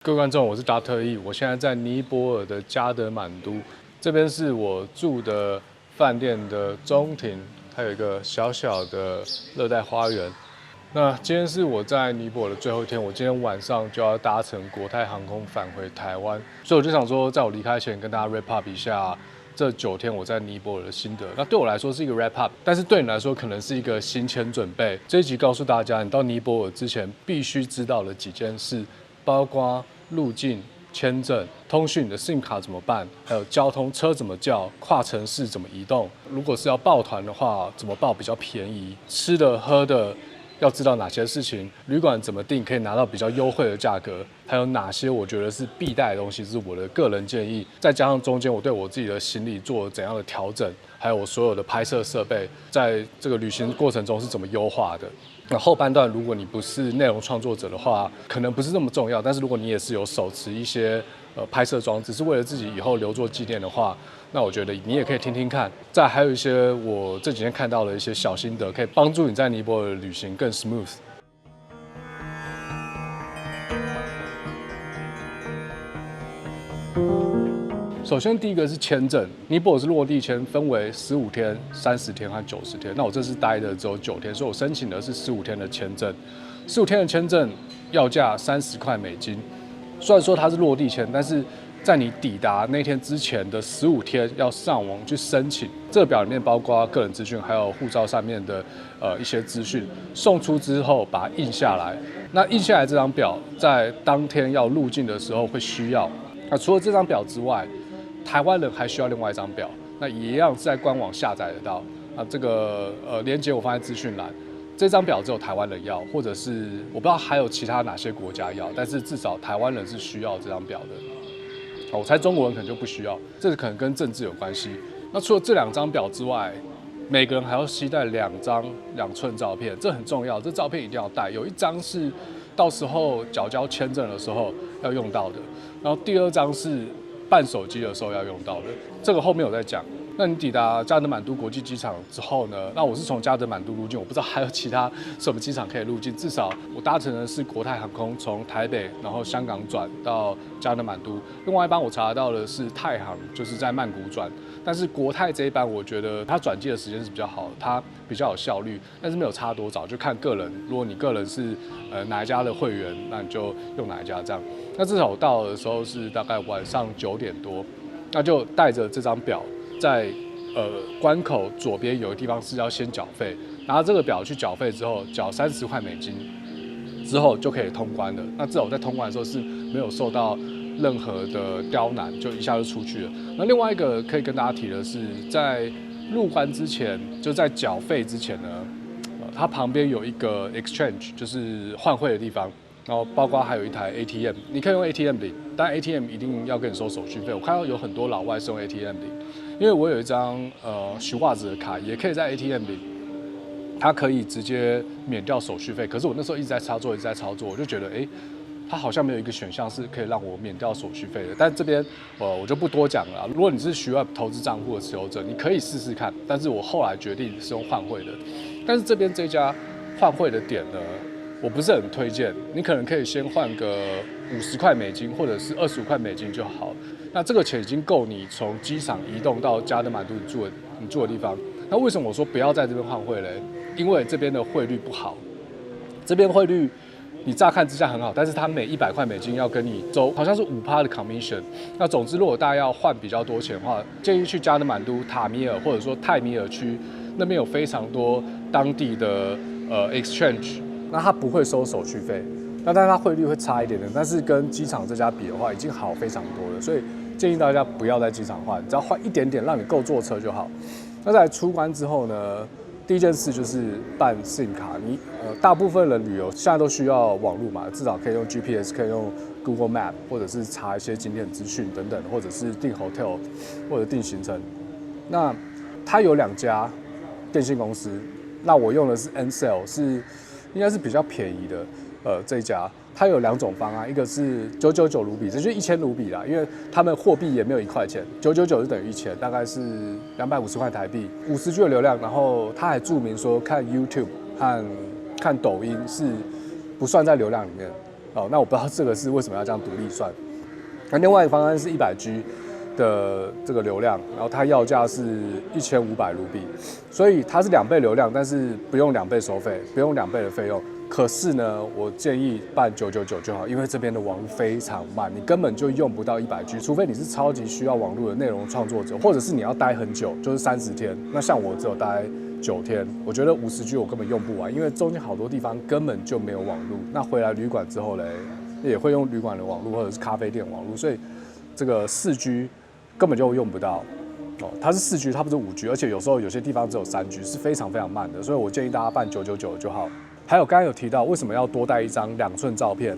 各位观众，我是达特 E，我现在在尼泊尔的加德满都，这边是我住的饭店的中庭，还有一个小小的热带花园。那今天是我在尼泊尔的最后一天，我今天晚上就要搭乘国泰航空返回台湾，所以我就想说，在我离开前跟大家 wrap up 一下这9天我在尼泊尔的心得。那对我来说是一个 wrap up， 但是对你来说可能是一个行前准备。这一集告诉大家，你到尼泊尔之前必须知道的几件事。包括入境、签证、通讯你的 SIM 卡怎么办，还有交通车怎么叫，跨城市怎么移动。如果是要报团的话，怎么报比较便宜？吃的喝的要知道哪些事情？旅馆怎么订可以拿到比较优惠的价格？还有哪些我觉得是必带的东西，是我的个人建议。再加上中间我对我自己的行李做了怎样的调整，还有我所有的拍摄设备，在这个旅行过程中是怎么优化的。那后半段，如果你不是内容创作者的话，可能不是那么重要。但是如果你也是有手持一些拍摄装置，是为了自己以后留作纪念的话，那我觉得你也可以听听看。再还有一些我这几天看到的一些小心得，可以帮助你在尼泊尔的旅行更 smooth。首先，第一个是签证，尼泊尔是落地签，分为15天、30天和90天。那我这次待的只有9天，所以我申请的是15天的签证。15天的签证要价30块美金。虽然说它是落地签，但是在你抵达那天之前的15天要上网去申请。这个表里面包括个人资讯，还有护照上面的一些资讯。送出之后把它印下来。那印下来这张表在当天要入境的时候会需要。那除了这张表之外，台湾人还需要另外一张表，那也一样是在官网下载得到。那这个连结我放在资讯栏。这张表只有台湾人要，或者是我不知道还有其他哪些国家要，但是至少台湾人是需要这张表的。我猜中国人可能就不需要，这可能跟政治有关系。那除了这2张表之外，每个人还要携带2张2寸照片，这很重要，这照片一定要带。有1张是到时候缴交签证的时候要用到的，然后第2张是办手机的时候要用到的，这个后面有在讲。那你抵达加德满都国际机场之后呢？那我是从加德满都入境，我不知道还有其他什么机场可以入境。至少我搭乘的是国泰航空，从台北然后香港转到加德满都。另外一班我查到的是泰航，就是在曼谷转。但是国泰这一班，我觉得它转机的时间是比较好的，它比较有效率，但是没有差多少，就看个人。如果你个人是哪一家的会员，那你就用哪一家这样。那至少我到的时候是大概晚上9点多，那就带着这张表。在关口左边有个地方是要先缴费，拿着这个表去缴费之后，缴30块美金，之后就可以通关了。那至少我在通关的时候是没有受到任何的刁难，就一下就出去了。那另外一个可以跟大家提的是，在入关之前，就在缴费之前呢，它旁边有一个 exchange， 就是换汇的地方。然后包括还有一台 ATM， 你可以用 ATM 领，但 ATM 一定要跟你收手续费。我看到有很多老外是用 ATM 领，因为我有一张徐袜子的卡，也可以在 ATM 领，它可以直接免掉手续费。可是我那时候一直在操作，我就觉得它好像没有一个选项是可以让我免掉手续费的。但这边我就不多讲了。如果你是徐外投资账户的持有者，你可以试试看。但是我后来决定是用换汇的。但是这边这家换汇的点呢，我不是很推荐，你可能可以先换个50块美金或者是25块美金就好。那这个钱已经够你从机场移动到加德满都你住的地方。那为什么我说不要在这边换汇嘞？因为这边的汇率不好。这边汇率你乍看之下很好，但是它每100块美金要跟你收好像是5%的 commission。那总之，如果大家要换比较多钱的话，建议去加德满都、塔米尔或者说泰米尔区那边有非常多当地的exchange。那它不会收手续费，那但是它汇率会差一点点，但是跟机场这家比的话，已经好非常多了，所以建议大家不要在机场换，只要换一点点，让你够坐车就好。那在出关之后呢，第一件事就是办 SIM 卡。你大部分人旅游现在都需要网络嘛，至少可以用 GPS， 可以用 Google Map， 或者是查一些景点资讯等等，或者是订 hotel 或者订行程。那它有2家电信公司，那我用的是 Ncell， 应该是比较便宜的，这一家它有2种方案，一个是999卢比，这就是1000卢比啦，因为他们货币也没有1块钱，999是等于1000，大概是250块台币，50G 的流量，然后他还注明说看 YouTube 和看抖音是不算在流量里面，那我不知道这个是为什么要这样独立算。那另外一个方案是100G 的这个流量，然后它要价是1500卢比，所以它是2倍流量，但是不用2倍收费，不用2倍的费用。可是呢，我建议办999就好，因为这边的网络非常慢，你根本就用不到100G，除非你是超级需要网络的内容创作者，或者是你要待很久，就是30天。那像我只有待9天，我觉得50G 我根本用不完，因为中间好多地方根本就没有网络。那回来旅馆之后嘞，也会用旅馆的网络或者是咖啡店网络，所以这个4G 根本就用不到。它是4G，它不是5G，而且有时候有些地方只有3G，是非常非常慢的，所以我建议大家办999就好。还有刚刚有提到，为什么要多带一张2寸照片？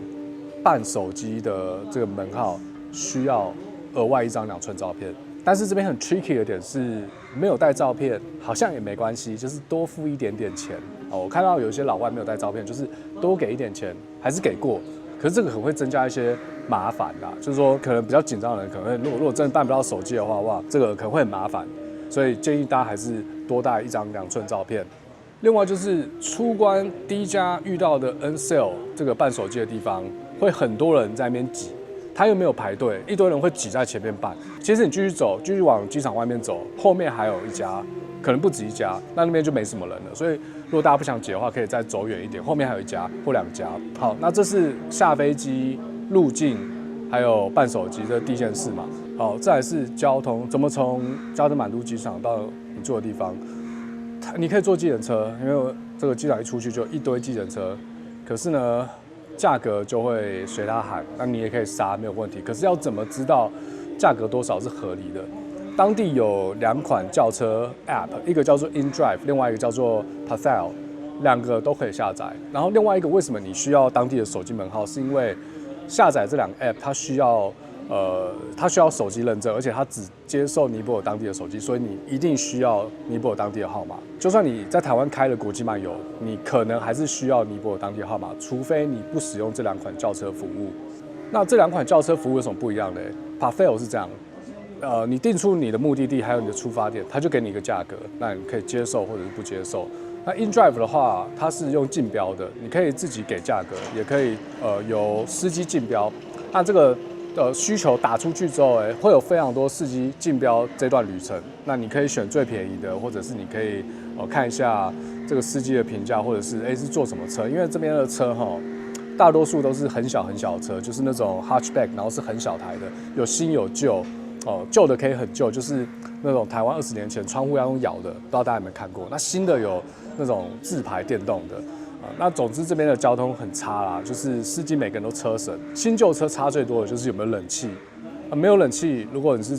办手机的这个门号需要额外一张2寸照片，但是这边很 tricky 的点是，没有带照片好像也没关系，就是多付一点点钱。我看到有一些老外没有带照片，就是多给一点钱，还是给过。可是这个可能会增加一些麻烦啦，就是说可能比较紧张的人，可能会如果真的办不到手机的话，哇，这个可能会很麻烦，所以建议大家还是多带一张2寸照片。另外就是出关第一家遇到的 Ncell 这个办手机的地方，会很多人在那边挤，他又没有排队，一堆人会挤在前面办。其实你继续走，继续往机场外面走，后面还有一家，可能不止一家，那边就没什么人了。所以如果大家不想挤的话，可以再走远一点，后面还有1家或2家。好，那这是下飞机入境还有办手机这第一件事嘛。好，再来是交通，怎么从加德满都机场到你住的地方。你可以坐计程车，因为这个机场一出去就一堆计程车，可是呢，价格就会随他喊，那你也可以杀没有问题。可是要怎么知道价格多少是合理的？当地有2款轿车 App， 一个叫做 InDrive， 另外一个叫做 Pathel， 2个都可以下载。然后另外一个为什么你需要当地的手机门号，是因为下载这2个 App 它需要手机认证，而且它只接受尼泊尔当地的手机，所以你一定需要尼泊尔当地的号码。就算你在台湾开了国际漫游，你可能还是需要尼泊尔当地的号码，除非你不使用这2款轿车服务。那这2款轿车服务有什么不一样呢？ Pathel 是这样，你定出你的目的地还有你的出发点，它就给你一个价格，那你可以接受或者是不接受。那 InDrive 的话，它是用竞标的，你可以自己给价格，也可以由司机竞标。那这个需求打出去之后，会有非常多司机竞标这段旅程。那你可以选最便宜的，或者是你可以看一下这个司机的评价，或者是是坐什么车，因为这边的车大多数都是很小很小的车，就是那种 hatchback， 然后是很小台的，有新有旧。旧的可以很旧，就是那种台湾20年前窗户要用摇的，不知道大家有没有看过。那新的有那种自排电动的。那总之这边的交通很差啦，就是司机每个人都车神。新旧车差最多的就是有没有冷气。没有冷气，如果你是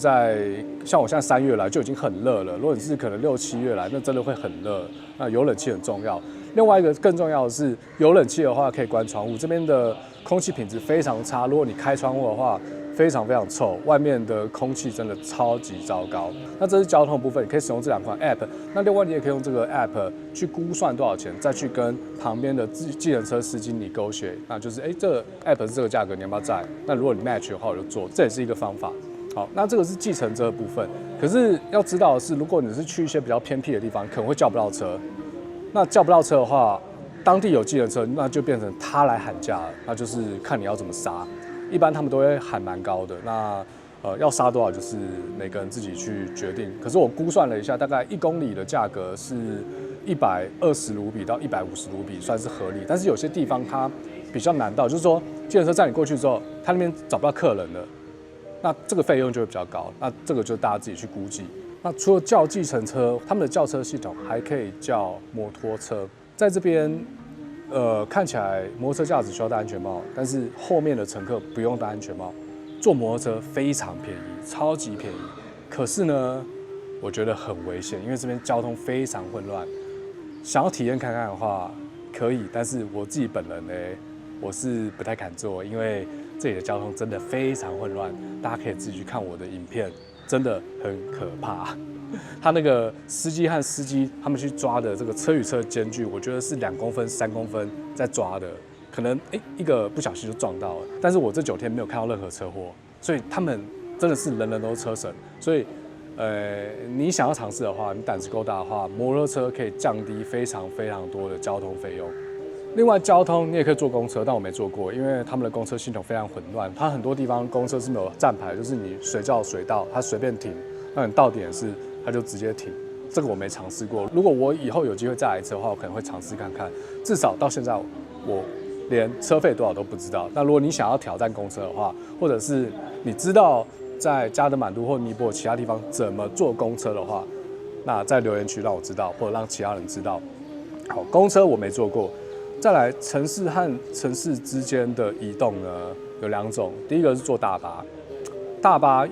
像我现在3月来就已经很热了，如果你是可能6、7月来，那真的会很热。那有冷气很重要。另外一个更重要的是，有冷气的话可以关窗户。这边的空气品质非常差，如果你开窗户的话，非常非常臭，外面的空气真的超级糟糕。那这是交通部分，你可以使用这2款 App。那另外你也可以用这个 App 去估算多少钱，再去跟旁边的计程车司机negotiate，那就是这个 App 是这个价格，你要不要载？那如果你 match 的话，我就做，这也是一个方法。好，那这个是计程车的部分。可是要知道的是，如果你是去一些比较偏僻的地方，可能会叫不到车。那叫不到车的话，当地有计程车，那就变成他来喊价了，那就是看你要怎么杀。一般他们都会喊蛮高的，那要杀多少就是每个人自己去决定。可是我估算了一下，大概1公里的价格是120卢比到150卢比，算是合理。但是有些地方它比较难到，就是说计程车载你过去之后，他那边找不到客人了，那这个费用就会比较高。那这个就大家自己去估计。那除了叫计程车，他们的轿车系统还可以叫摩托车，在这边。看起来摩托车驾驶需要戴安全帽，但是后面的乘客不用戴安全帽。坐摩托车非常便宜，超级便宜。可是呢，我觉得很危险，因为这边交通非常混乱。想要体验看看的话，可以，但是我自己本人呢，我是不太敢做，因为这里的交通真的非常混乱。大家可以自己去看我的影片，真的很可怕。他那个司机和司机他们去抓的这个车与车的间距，我觉得是2公分、3公分在抓的，可能一个不小心就撞到了。但是我这9天没有看到任何车祸，所以他们真的是人人都是车神。所以你想要尝试的话，你胆子够大的话，摩托车可以降低非常非常多的交通费用。另外交通你也可以坐公车，但我没坐过，因为他们的公车系统非常混乱，它很多地方公车是没有站牌，就是你随叫随到，它随便停，那你到点是它就直接停。这个我没尝试过，如果我以后有机会再来一次的话，我可能会尝试看看。至少到现在我连车费多少都不知道。那如果你想要挑战公车的话，或者是你知道在加德满都或尼泊尔其他地方怎么坐公车的话，那在留言区让我知道，或者让其他人知道。好，公车我没坐过。再来，城市和城市之间的移动呢，有2种。第一个是坐大巴，大巴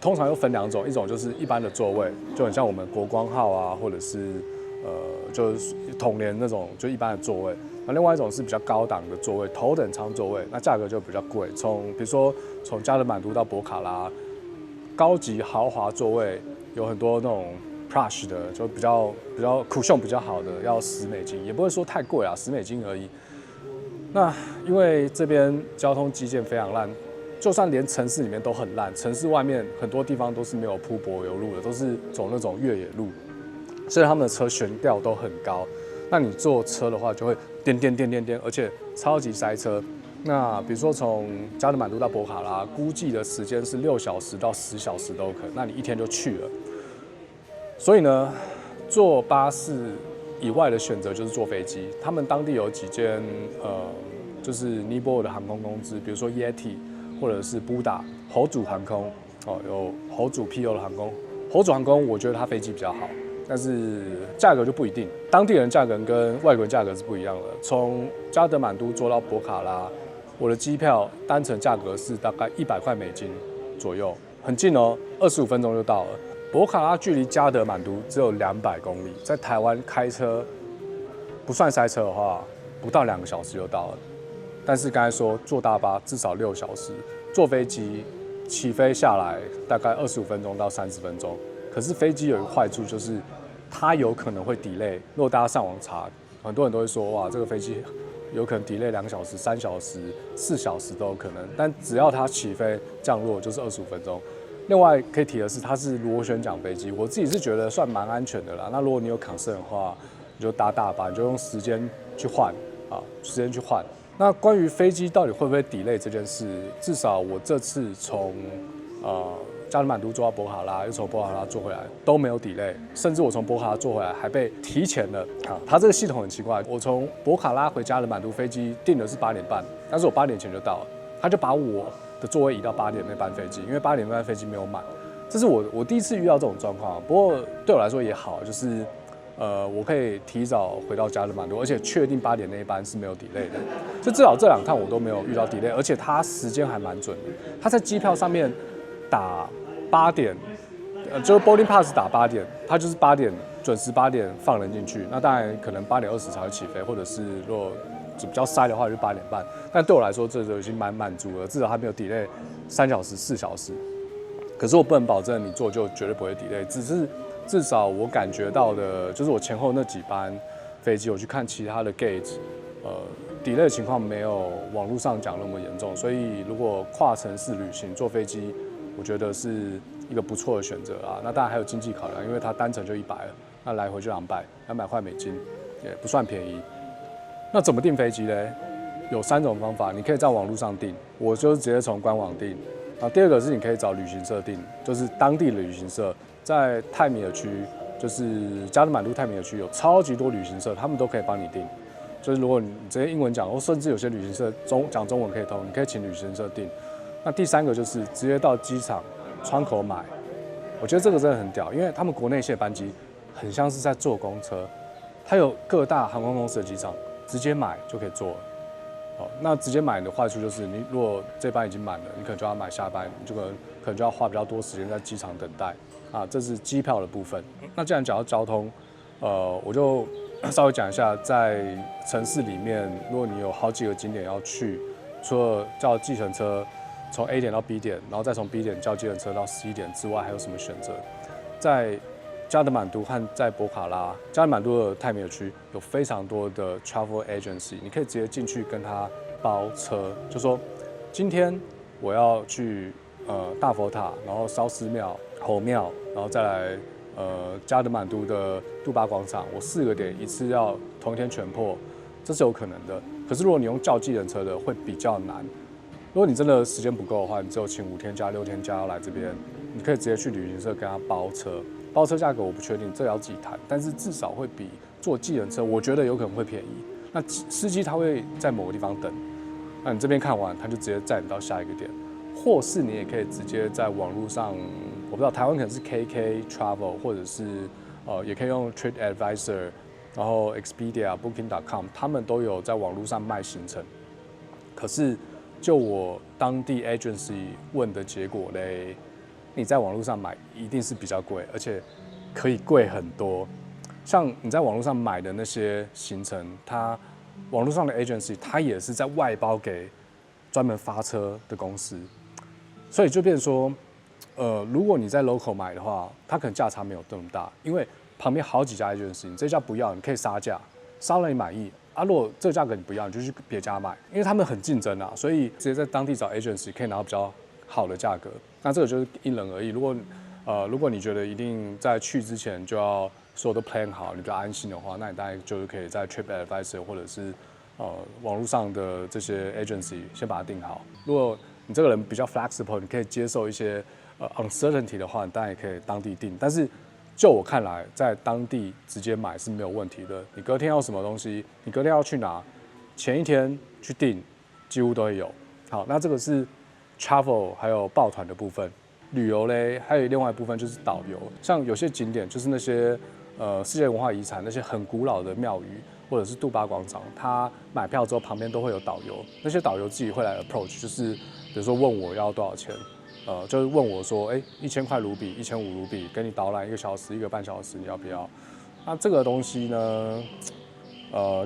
通常又分2种，一种就是一般的座位，就很像我们国光号啊，或者是就是统联那种就一般的座位。那另外一种是比较高档的座位，头等舱座位，那价格就比较贵。比如说从加德满都到博卡拉，高级豪华座位有很多那种。Plush 的就比较酷炫比较好的要$10，也不会说太贵啊，$10而已。那因为这边交通基建非常烂，就算连城市里面都很烂，城市外面很多地方都是没有铺柏油路的，都是走那种越野路，所以他们的车悬吊都很高。那你坐车的话就会颠，而且超级塞车。那比如说从加德满都到博卡拉，估计的时间是6小时到10小时都有可能，那你一天就去了。所以呢，坐巴士以外的选择就是坐飞机。他们当地有几间就是尼泊尔的航空公司，比如说 Yeti 或者是布达猴主航空有猴主庇佑的航空。猴主航空我觉得它飞机比较好，但是价格就不一定。当地人价格跟外国人价格是不一样的。从加德满都坐到博卡拉，我的机票单程价格是大概$100左右，很近哦，25分钟就到了。博卡拉距离加德满都只有200公里，在台湾开车不算塞车的话，不到2个小时就到了。但是刚才说坐大巴至少6小时，坐飞机起飞下来大概25分钟到30分钟。可是飞机有一个坏处就是它有可能会 delay。如果大家上网查，很多人都会说哇，这个飞机有可能 delay 2小时、3小时、4小时都有可能。但只要它起飞降落就是25分钟。另外可以提的是，它是螺旋桨飞机，我自己是觉得算蛮安全的啦。那如果你有concern的话，你就搭大巴，你就用时间去换啊，时间去换。那关于飞机到底会不会 delay 这件事，至少我这次从加德满都坐到博卡拉，又从博卡拉坐回来都没有 delay， 甚至我从博卡拉坐回来还被提前了啊。它这个系统很奇怪，我从博卡拉回加德满都飞机订的是8点半，但是我8点前就到了，他就把我的座位移到8点那班飞机，因为8点那班飞机没有满，这是我第一次遇到这种状况。不过对我来说也好，就是我可以提早回到加德满都，而且确定8点那一班是没有 delay 的，就至少这2趟我都没有遇到 delay， 而且它时间还蛮准的。它在机票上面打8点，就是 boarding pass 打8点，它就是8点准时8点放人进去。那当然可能8点20才会起飞，或者是如果比较塞的话就8点半。但对我来说这就已经蛮满足了，至少它没有 delay 3小时、4小时。可是我不能保证你做就绝对不会 delay， 只是至少我感觉到的，就是我前后那几班飞机，我去看其他的 gate，delay 的情况没有网络上讲那么严重，所以如果跨城市旅行坐飞机，我觉得是一个不错的选择啊。那当然还有经济考量，因为它单程就100了，那来回就200块美金，也不算便宜。那怎么订飞机呢？有3种方法，你可以在网络上订，我就是直接从官网订。第二个是你可以找旅行社订，就是当地的旅行社，在泰米尔区，就是加德满都泰米尔区有超级多旅行社，他们都可以帮你订。就是如果你直接英文讲，或甚至有些旅行社讲中文可以通，你可以请旅行社订。那第3个就是直接到机场窗口买，我觉得这个真的很屌，因为他们国内线班机很像是在坐公车，它有各大航空公司的机场，直接买就可以坐了。那直接买的坏处就是，你如果这班已经满了，你可能就要买下班，你就可能就要花比较多时间在机场等待啊。这是机票的部分。那既然讲到交通，我就稍微讲一下，在城市里面，如果你有好几个景点要去，除了叫计程车从 A 点到 B 点，然后再从 B 点叫计程车到C 点之外，还有什么选择？在加德满都和在博卡拉，加德满都的泰米尔区有非常多的 travel agency， 你可以直接进去跟他包车，就说今天我要去大佛塔，然后烧尸庙、猴庙，然后再来加德满都的杜巴广场，我4个点一次要同一天全破，这是有可能的。可是如果你用叫计程车的，会比较难。如果你真的时间不够的话，你只有请5天加6天假要来这边，你可以直接去旅行社跟他包车。包车价格我不确定，这要自己谈，但是至少会比坐计程车，我觉得有可能会便宜。那司机他会在某个地方等，那你这边看完，他就直接载你到下一个点，或是你也可以直接在网络上，我不知道台湾可能是 KK Travel， 或者是也可以用 TripAdvisor， 然后 Expedia、Booking.com， 他们都有在网络上卖行程。可是就我当地 agency 问的结果嘞，你在网络上买一定是比较贵，而且可以贵很多。像你在网络上买的那些行程，它网络上的 agency 它也是在外包给专门发车的公司，所以就变成说，如果你在 local 买的话，它可能价差没有这么大，因为旁边好几家 agency， 你这家不要，你可以杀价，杀了你满意。啊，如果这个价格你不要，你就去别家买，因为他们很竞争啊，所以直接在当地找 agency 可以拿到比较好的价格。那这个就是因人而异。如果你觉得一定在去之前就要所有都 plan 好，你比较安心的话，那你大概就是可以在 TripAdvisor 或者是网络上的这些 agency 先把它定好。如果你这个人比较 flexible， 你可以接受一些uncertainty 的话，你当然也可以当地定。但是就我看来，在当地直接买是没有问题的。你隔天要什么东西，你隔天要去哪，前一天去订，几乎都会有。好，那这个是 travel 还有报团的部分。旅游嘞，还有另外一部分就是导游，像有些景点就是那些世界文化遗产那些很古老的庙宇或者是杜巴广场，他买票之后旁边都会有导游，那些导游自己会来 approach， 就是比如说问我要多少钱。就是问我说，1000块卢比，1500卢比，给你导览1个小时、1个半小时，你要不要？那这个东西呢，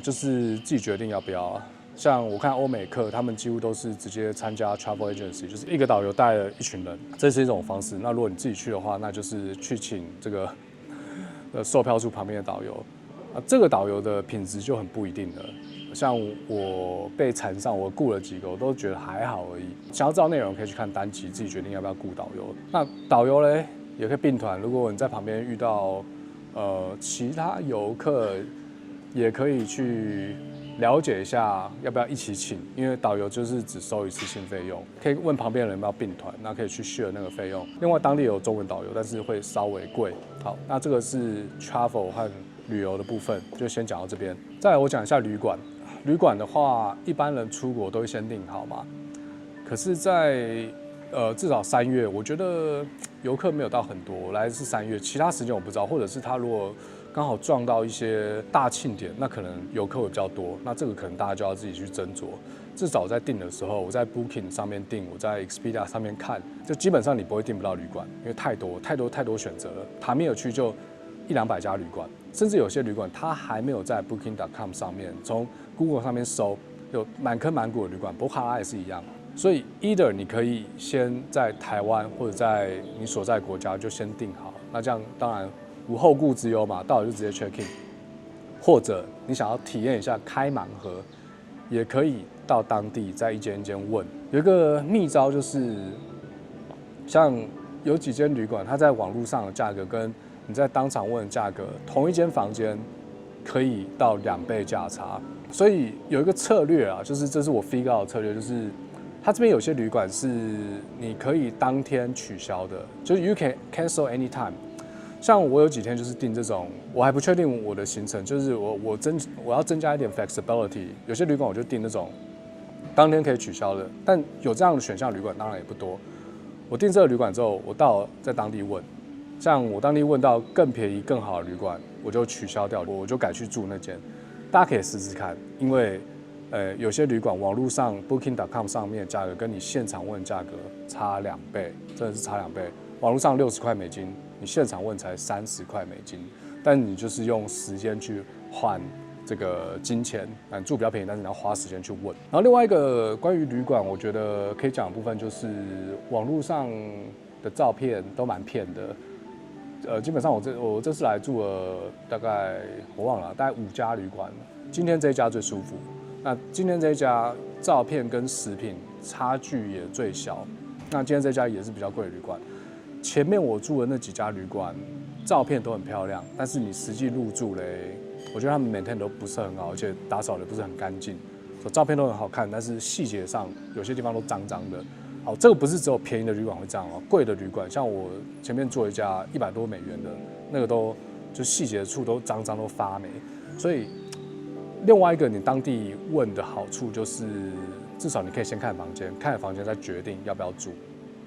就是自己决定要不要。像我看欧美客，他们几乎都是直接参加 travel agency， 就是一个导游带了一群人，这是一种方式。那如果你自己去的话，那就是去请这个售票处旁边的导游。这个导游的品质就很不一定了。像我被缠上，我雇了几个，我都觉得还好而已。想要知道内容，可以去看单集，自己决定要不要雇导游。那导游嘞，也可以并团。如果你在旁边遇到其他游客，也可以去了解一下要不要一起请，因为导游就是只收一次性费用。可以问旁边的人要不要并团，那可以去 share 那个费用。另外，当地有中文导游，但是会稍微贵。好，那这个是 travel 和旅游的部分，就先讲到这边。再来，我讲一下旅馆。旅馆的话，一般人出国都会先订好嘛。可是在，至少3月，我觉得游客没有到很多，来是3月，其他时间我不知道，或者是他如果刚好撞到一些大庆典，那可能游客会比较多，那这个可能大家就要自己去斟酌。至少在订的时候，我在 Booking 上面订，我在 Expedia 上面看，就基本上你不会订不到旅馆，因为太多选择了。塔米尔区就100-200家旅馆，甚至有些旅馆它还没有在 Booking.com 上面，从 Google 上面搜，有满坑满谷的旅馆，博卡拉也是一样。所以 either 你可以先在台湾或者在你所在国家就先订好，那这样当然无后顾之忧嘛，到了就直接 check in。或者你想要体验一下开盲盒，也可以到当地在一间一间问。有一个秘招就是，像有几间旅馆，它在网络上的价格跟你在当场问的价格，同一间房间可以到2倍价差。所以有一个策略啊，就是这是我 figure out 的策略，就是它这边有些旅馆是你可以当天取消的，就是 you can cancel anytime。像我有几天就是订这种，我还不确定我的行程，就是我要增加一点 flexibility。有些旅馆我就订那种当天可以取消的，但有这样的选项旅馆当然也不多。我订这个旅馆之后，我到在当地问，像我当地问到更便宜更好的旅馆，我就取消掉，我就改去住那间。大家可以试试看，因为有些旅馆网络上 Booking.com 上面的价格跟你现场问价格差2倍，真的是差2倍。网络上60块美金，你现场问才30块美金，但你就是用时间去换这个金钱，你住比较便宜，但是你要花时间去问。然后另外一个关于旅馆，我觉得可以讲的部分就是网络上的照片都蛮骗的。基本上我这次来住了大概我忘了，大概5家旅馆，今天这一家最舒服。那今天这一家照片跟食品差距也最小，那今天这家也是比较贵的旅馆。前面我住的那几家旅馆，照片都很漂亮，但是你实际入住嘞，我觉得他们maintain都不是很好，而且打扫的不是很干净，照片都很好看，但是细节上有些地方都脏脏的。好，这个不是只有便宜的旅馆会这样哦，贵的旅馆，像我前面做一家$100多的，那个都就细节处都脏脏都发霉。所以另外一个你当地问的好处就是，至少你可以先看房间，看了房间再决定要不要住，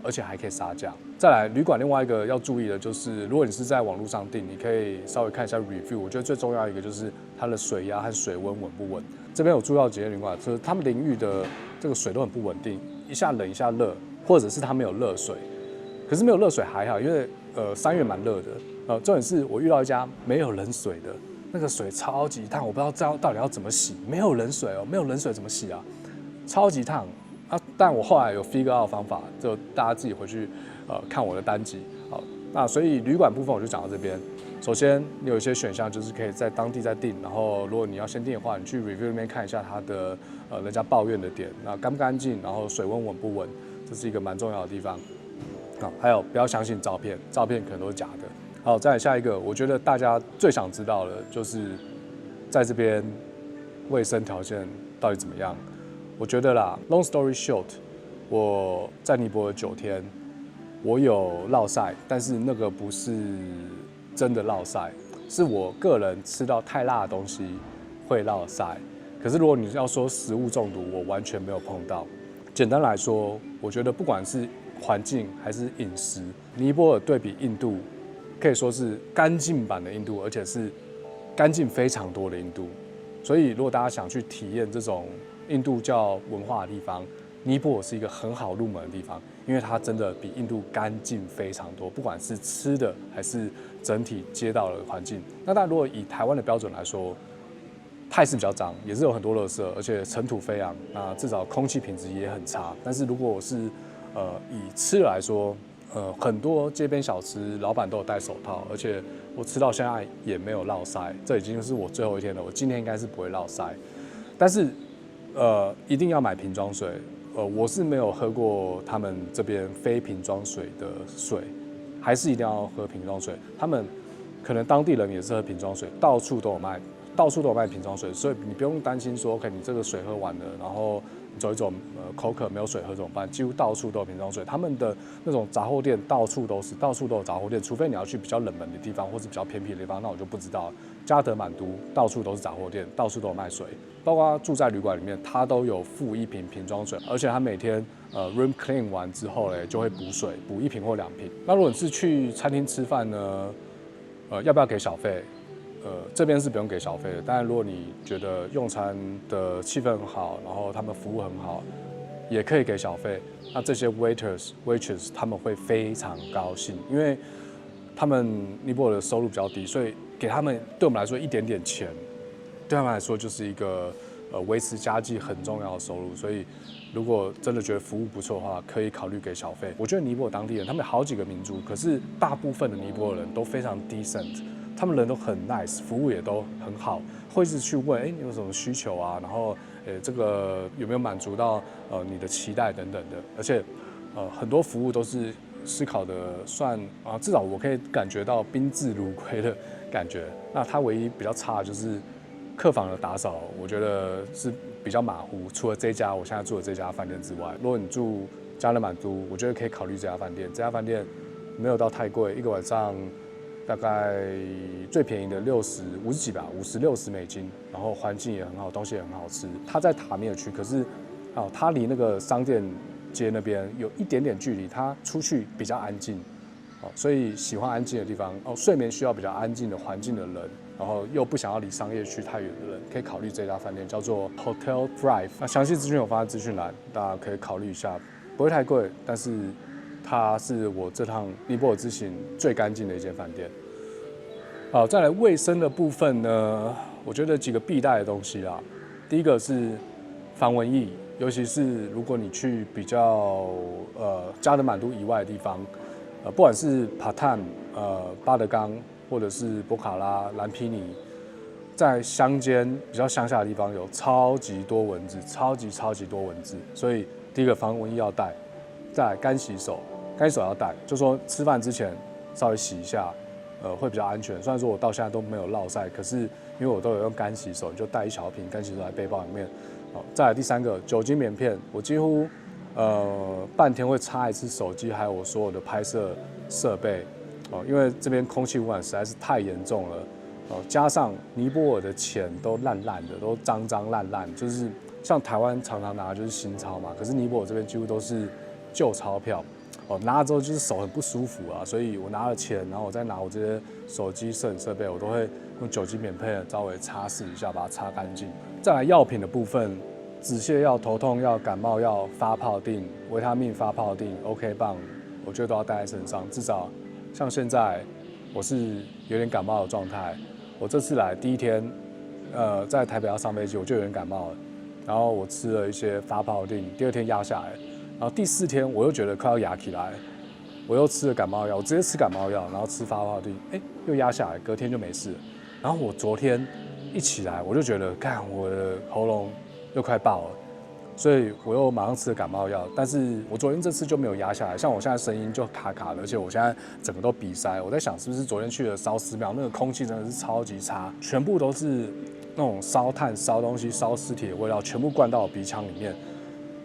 而且还可以杀价。再来，旅馆另外一个要注意的就是，如果你是在网络上订，你可以稍微看一下 review。我觉得最重要一个就是它的水压和水温稳不稳。这边有住到几间旅馆，就是他们淋浴的这个水都很不稳定，一下冷一下热，或者是它没有热水。可是没有热水还好，因为3月蛮热的。重点是我遇到一家没有冷水的，那个水超级烫，我不知道这样到底要怎么洗，没有冷水哦，没有冷水怎么洗啊？超级烫啊！但我后来有 figure out 方法，就大家自己回去看我的单集。好，那所以旅馆部分我就讲到这边。首先，你有一些选项就是可以在当地再订，然后如果你要先订的话，你去 review 那边看一下它的人家抱怨的点，那干不干净，然后水温稳不稳，这是一个蛮重要的地方。好，还有不要相信照片，照片可能都是假的。好，再来下一个，我觉得大家最想知道的就是在这边卫生条件到底怎么样。我觉得啦 ，long story short， 我在尼泊尔9天，我有落晒，但是那个不是真的落晒，是我个人吃到太辣的东西会落晒。可是如果你要说食物中毒，我完全没有碰到。简单来说，我觉得不管是环境还是饮食，尼泊尔对比印度，可以说是干净版的印度，而且是干净非常多的印度。所以如果大家想去体验这种印度教文化的地方，尼泊尔是一个很好入门的地方，因为它真的比印度干净非常多，不管是吃的还是整体街道的环境。那当然，如果以台湾的标准来说，它也是比较脏，也是有很多垃圾，而且尘土飞扬，那至少空气品质也很差。但是如果我是以吃来说，很多街边小吃老板都有戴手套，而且我吃到现在也没有落腮，这已经是我最后一天了，我今天应该是不会落腮。但是一定要买瓶装水。我是没有喝过他们这边非瓶装水的水，还是一定要喝瓶装水。他们可能当地人也是喝瓶装水，到处都有卖，到处都有卖瓶装水，所以你不用担心说 ，OK， 你这个水喝完了，然后你走一走，口渴没有水喝怎么办？几乎到处都有瓶装水。他们的那种杂货店到处都是，到处都有杂货店，除非你要去比较冷门的地方或是比较偏僻的地方，那我就不知道了。加德满都到处都是杂货店，到处都有卖水。包括住在旅馆里面，他都有附1瓶瓶装水，而且他每天room clean 完之后就会补水，补1瓶或2瓶。那如果你是去餐厅吃饭呢，要不要给小费？这边是不用给小费的。当然，如果你觉得用餐的气氛很好，然后他们服务很好，也可以给小费。那这些 waitress 他们会非常高兴，因为他们尼泊尔的收入比较低，所以给他们对我们来说一点点钱，对他们来说就是一个维持家计很重要的收入。所以如果真的觉得服务不错的话，可以考虑给小费。我觉得尼泊尔当地人他们有好几个民族，可是大部分的尼泊尔人都非常 decent， 他们人都很 nice， 服务也都很好，会是去问你有什么需求啊，然后这个有没有满足到你的期待等等的，而且很多服务都是思考的算至少我可以感觉到宾至如归的感觉。那它唯一比较差的就是客房的打扫，我觉得是比较马虎。除了这家我现在住的这家饭店之外，如果你住加勒满都，我觉得可以考虑这家饭店。这家饭店没有到太贵，一个晚上大概最便宜的50几吧，50、60美金，然后环境也很好，东西也很好吃。它在塔米尔区，可是它离那个商店街那边有一点点距离，它出去比较安静。所以喜欢安静的地方，睡眠需要比较安静的环境的人，然后又不想要离商业区太远的人，可以考虑这家饭店，叫做 Hotel Thrive。那详细资讯我放在资讯栏，大家可以考虑一下，不会太贵，但是它是我这趟尼泊尔之行最干净的一间饭店。好，再来卫生的部分呢，我觉得几个必带的东西啦。第一个是防蚊液，尤其是如果你去比较加德满都以外的地方。不管是帕坦、巴德冈，或者是博卡拉、兰皮尼，在乡间比较乡下的地方有超级多蚊子，超级多蚊子。所以第一个防蚊液要带，再来干洗手，干洗手要带，就说吃饭之前稍微洗一下，会比较安全。虽然说我到现在都没有落晒，可是因为我都有用干洗手，你就带一小瓶干洗手在背包里面。好，再来第3个酒精棉片，我几乎半天会擦一次手机，还有我所有的拍摄设备。哦，因为这边空气污染实在是太严重了。哦，加上尼泊尔的钱都烂烂的，都脏脏烂烂，就是像台湾常常拿的就是新钞嘛，可是尼泊尔这边几乎都是旧钞票。哦，拿了之后就是手很不舒服啊，所以我拿了钱，然后我再拿我这些手机、摄影设备，我都会用酒精棉片稍微擦拭一下，把它擦干净。再来药品的部分，止泻药、头痛药、感冒药、发泡锭、维他命发泡锭、OK 棒，我觉得都要带在身上。至少像现在我是有点感冒的状态，我这次来第1天，在台北要上飞机，我就有点感冒了，然后我吃了一些发泡锭，第2天压下来。然后第4天我又觉得快要压起来，我又吃了感冒药，我直接吃感冒药，然后吃发泡锭，又压下来，隔天就没事了。然后我昨天一起来，我就觉得，干，我的喉咙又快爆了，所以我又马上吃了感冒药。但是我昨天这次就没有压下来，像我现在声音就卡卡的，而且我现在整个都鼻塞。我在想是不是昨天去了烧寺庙，那个空气真的是超级差，全部都是那种烧炭、烧东西、烧尸体的味道，全部灌到我鼻腔里面。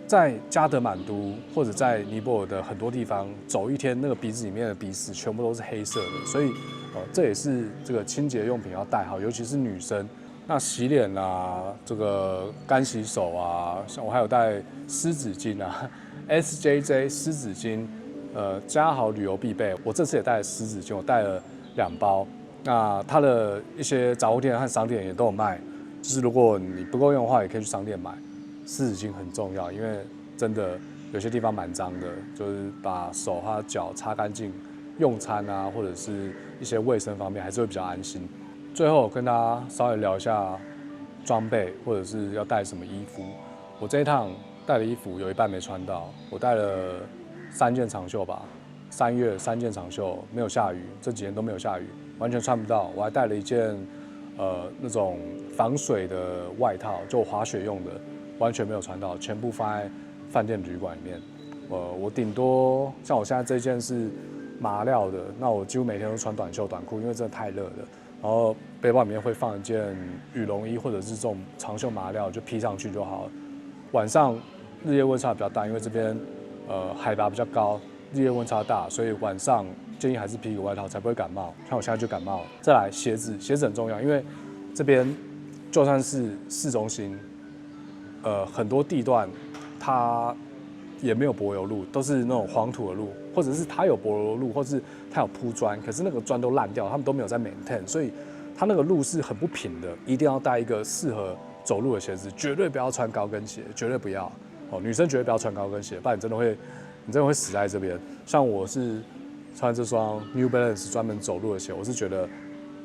在加德满都或者在尼泊尔的很多地方走1天，那个鼻子里面的鼻屎全部都是黑色的，所以这也是这个清洁用品要带好，尤其是女生。那洗脸啊，这个干洗手啊，像我还有带湿纸巾啊，SJJ 湿纸巾，嘉豪旅游必备。我这次也带了湿纸巾，我带了2包。那它的一些杂货店和商店也都有卖，就是如果你不够用的话，也可以去商店买。湿纸巾很重要，因为真的有些地方蛮脏的，就是把手和脚擦干净，用餐啊或者是一些卫生方面还是会比较安心。最后跟大家稍微聊一下装备或者是要带什么衣服。我这一趟带的衣服有一半没穿到，我带了3件长袖吧，3月3件长袖，没有下雨，这几天都没有下雨，完全穿不到。我还带了一件那种防水的外套，就我滑雪用的。完全没有穿到，全部放在饭店旅馆里面。我顶多像我现在这件是麻料的，那我几乎每天都穿短袖短裤，因为真的太热了。然后背包里面会放一件羽绒衣或者是这种长袖麻料，就披上去就好了。晚上日夜温差比较大，因为这边海拔比较高，日夜温差大，所以晚上建议还是披个外套才不会感冒。像我现在就感冒了。再来鞋子很重要，因为这边就算是市中心。很多地段它也没有柏油路，都是那种黄土的路，或者是它有柏油路，或是它有铺砖，可是那个砖都烂掉，他们都没有在 maintain， 所以它那个路是很不平的，一定要带一个适合走路的鞋子，绝对不要穿高跟鞋，绝对不要。女生绝对不要穿高跟鞋，不然你真的会死在这边。像我是穿这双 New Balance 专门走路的鞋，我是觉得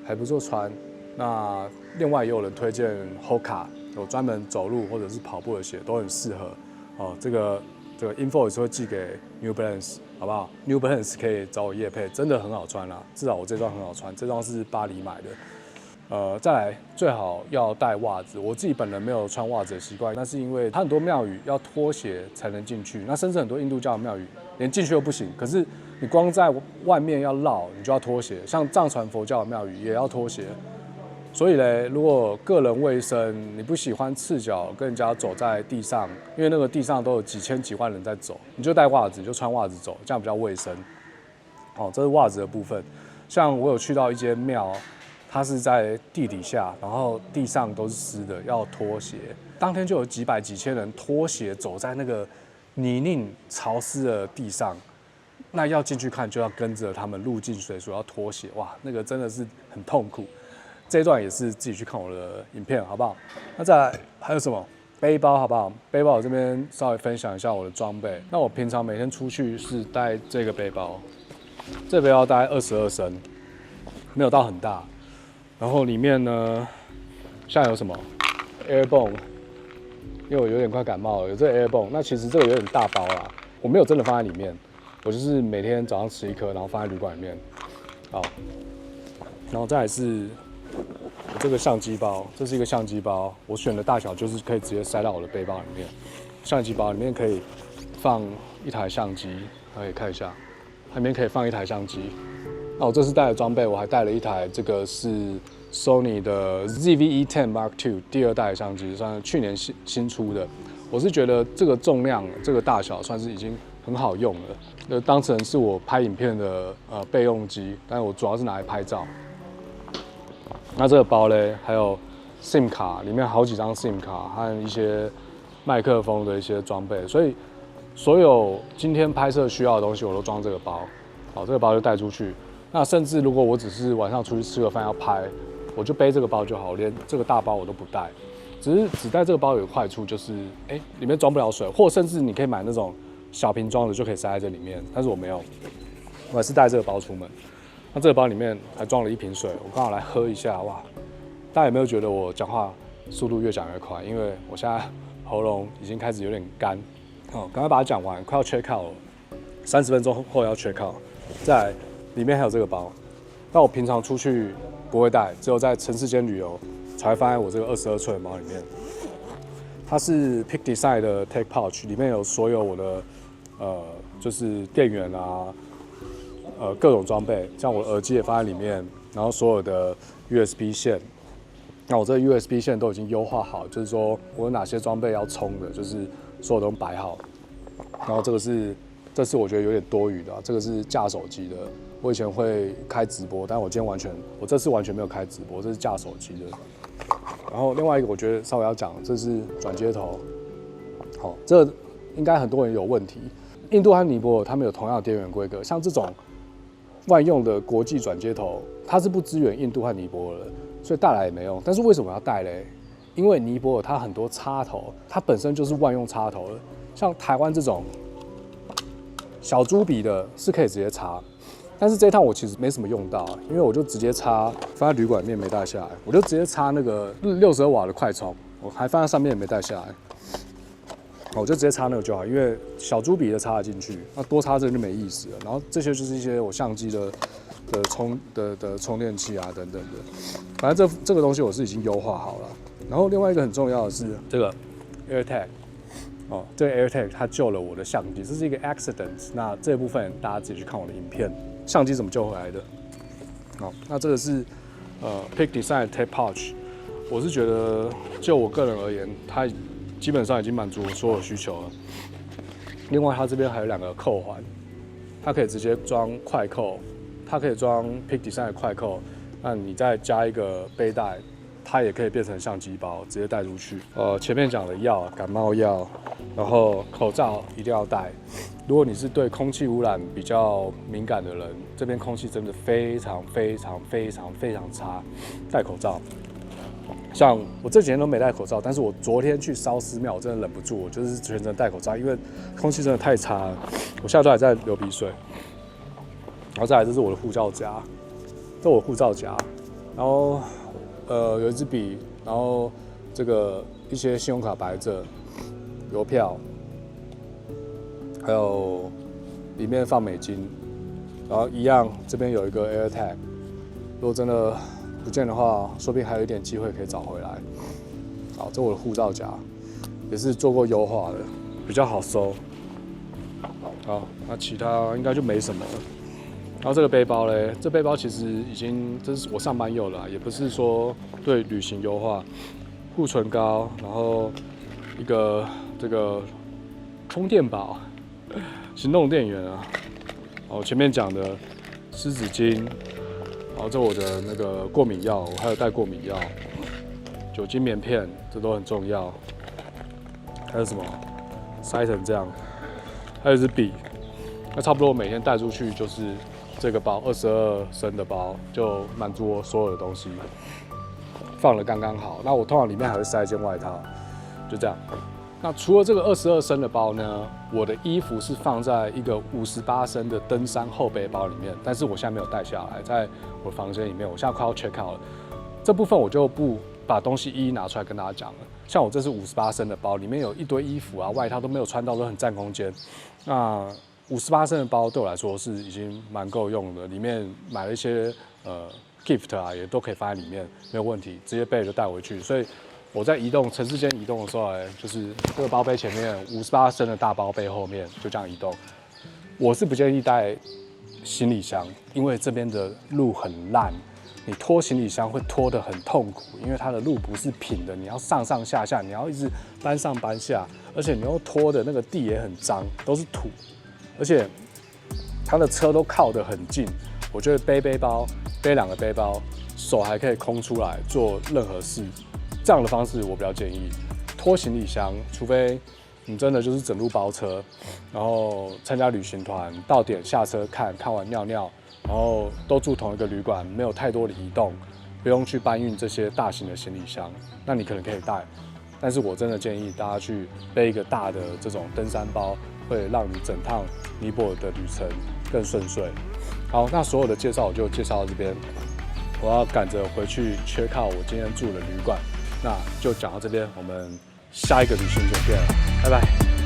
还不错穿。那另外也有人推荐 Hoka。有专门走路或者是跑步的鞋都很适合，这个 info 也是会寄给 New Balance， 好不好 ？New Balance 可以找我业配，真的很好穿啦，至少我这双很好穿，这双是巴黎买的。再来最好要带袜子，我自己本人没有穿袜子的习惯，那是因为它很多庙宇要脱鞋才能进去，那甚至很多印度教的庙宇连进去都不行，可是你光在外面要绕，你就要脱鞋，像藏传佛教的庙宇也要脱鞋。所以嘞，如果个人卫生你不喜欢赤脚跟人家走在地上，因为那个地上都有几千几万人在走，你就带袜子，就穿袜子走，这样比较卫生。这是袜子的部分。像我有去到一间庙，它是在地底下，然后地上都是湿的，要脱鞋。当天就有几百几千人脱鞋走在那个泥泞潮湿的地上，那要进去看就要跟着他们入境水所要脱鞋，哇，那个真的是很痛苦。这一段也是自己去看我的影片，好不好？那再来还有什么？背包好不好？背包我这边稍微分享一下我的装备。那我平常每天出去是带这个背包，这个背包大概22升，没有到很大。然后里面呢，像有什么 Airbone， 因为我有点快感冒了，有这个 Airbone。那其实这个有点大包啦，我没有真的放在里面，我就是每天早上吃1颗，然后放在旅馆里面。好，然后再来是。这个相机包，这是一个相机包，我选的大小就是可以直接塞到我的背包里面。相机包里面可以放一台相机，大家可以看一下，里面可以放一台相机，那我这次带的装备，我还带了一台，这个是 Sony 的 ZV-E10 Mark II 第2代相机，算是去年新出的。我是觉得这个重量、这个大小算是已经很好用了，当成是我拍影片的备用机，但是我主要是拿来拍照。那这个包嘞，还有 SIM 卡，里面好几张 SIM 卡和一些麦克风的一些装备，所以所有今天拍摄需要的东西我都装这个包。好，这个包就带出去。那甚至如果我只是晚上出去吃个饭要拍，我就背这个包就好，连这个大包我都不带。只带这个包有个坏处就是，里面装不了水，或甚至你可以买那种小瓶装的就可以塞在这里面，但是我没有，我还是带这个包出门。那这个包里面还装了1瓶水，我刚好来喝一下，哇！大家有没有觉得我讲话速度越讲越快？因为我现在喉咙已经开始有点干，赶快把它讲完，快要 check out 了，30分钟后要 check out。再来，里面还有这个包，但我平常出去不会带，只有在城市间旅游才会放在我这个22寸的包里面。它是 Peak Design 的 Tech Pouch， 里面有所有我的就是电源啊，各种装备，像我的耳机也放在里面，然后所有的 USB 线。那我这个 USB 线都已经优化好，就是说我有哪些装备要充的，就是所有都摆好。然后这是我觉得有点多余的，这个是架手机的。我以前会开直播，但我这次完全没有开直播，这是架手机的。然后另外一个我觉得稍微要讲，这是转接头。好，这应该很多人有问题。印度和尼泊尔他们有同样的电源规格，像这种万用的国际转接头，它是不支援印度和尼泊尔的，所以带来也没用。但是为什么要带嘞？因为尼泊尔它很多插头，它本身就是万用插头了。像台湾这种小猪笔的是可以直接插，但是这一趟我其实没什么用到，因为我就直接插放在旅馆里面没带下来，我就直接插那个62瓦的快充，我还放在上面也没带下来，我就直接插那个就好，因为小猪笔的插得进去，那多插这个就没意思了。然后这些就是一些我相机的充电器啊等等的，反正这个东西我是已经优化好了。然后另外一个很重要的是这个 AirTag。这个 AirTag 它救了我的相机，这是一个 accident。那这部分大家自己去看我的影片，相机怎么救回来的。那这个是Peak Design Tech Pouch， 我是觉得就我个人而言，它基本上已经满足我所有需求了。另外，它这边还有2个扣环，它可以直接装快扣，它可以装 Peak Design 的快扣，那你再加一个背带。它也可以变成相机包，直接带出去。前面讲的药，感冒药，然后口罩一定要戴。如果你是对空气污染比较敏感的人，这边空气真的非常差，戴口罩。像我这几天都没戴口罩，但是我昨天去烧寺庙，我真的忍不住，我就是全程戴口罩，因为空气真的太差了。我现在都还在流鼻水。然后再来，这是我的护照夹，这是我护照夹，然后。有一支笔，然后这个一些信用卡白证、邮票，还有里面放美金，然后一样这边有一个 AirTag， 如果真的不见的话，说不定还有一点机会可以找回来。好，这我的护照夹也是做过优化的，比较好收。好，那其他应该就没什么了。然后这个背包嘞，这背包其实这是我上班用了，也不是说对旅行优化。护唇膏，然后一个这个充电宝，行动电源啊。哦，前面讲的湿纸巾，然后这我的那个过敏药，我还有带过敏药，酒精棉片，这都很重要。还有什么？塞成这样，还有一支笔。那差不多我每天带出去就是这个包，22升的包，就满足我所有的东西，放了刚刚好。那我通常里面还会塞一件外套，就这样。那除了这个22升的包呢，我的衣服是放在一个58升的登山后背包里面，但是我现在没有带下来，在我房间里面，我现在快要 check out 了。这部分我就不把东西一一拿出来跟大家讲了。像我这是58升的包，里面有一堆衣服啊、外套都没有穿到，都很占空间。那58升的包对我来说是已经蛮够用的，里面买了一些gift 啊，也都可以放在里面，没有问题，直接背就带回去。所以我在城市间移动的时候，就是这个包背前面58升的大包背后面就这样移动。我是不建议带行李箱，因为这边的路很烂，你拖行李箱会拖得很痛苦，因为它的路不是平的，你要上上下下，你要一直搬上搬下，而且你又拖的那个地也很脏，都是土，而且它的车都靠得很近。我觉得背背包，背2个背包，手还可以空出来做任何事，这样的方式我比较建议。拖行李箱，除非你真的就是整路包车，然后参加旅行团，到点下车看完尿尿，然后都住同一个旅馆，没有太多的移动，不用去搬运这些大型的行李箱，那你可能可以带。但是我真的建议大家去背一个大的这种登山包，会让你整趟尼泊尔的旅程更顺遂。好，那所有的介绍我就介绍到这边，我要赶着回去check out我今天住的旅馆，那就讲到这边，我们下一个旅行就见了，拜拜。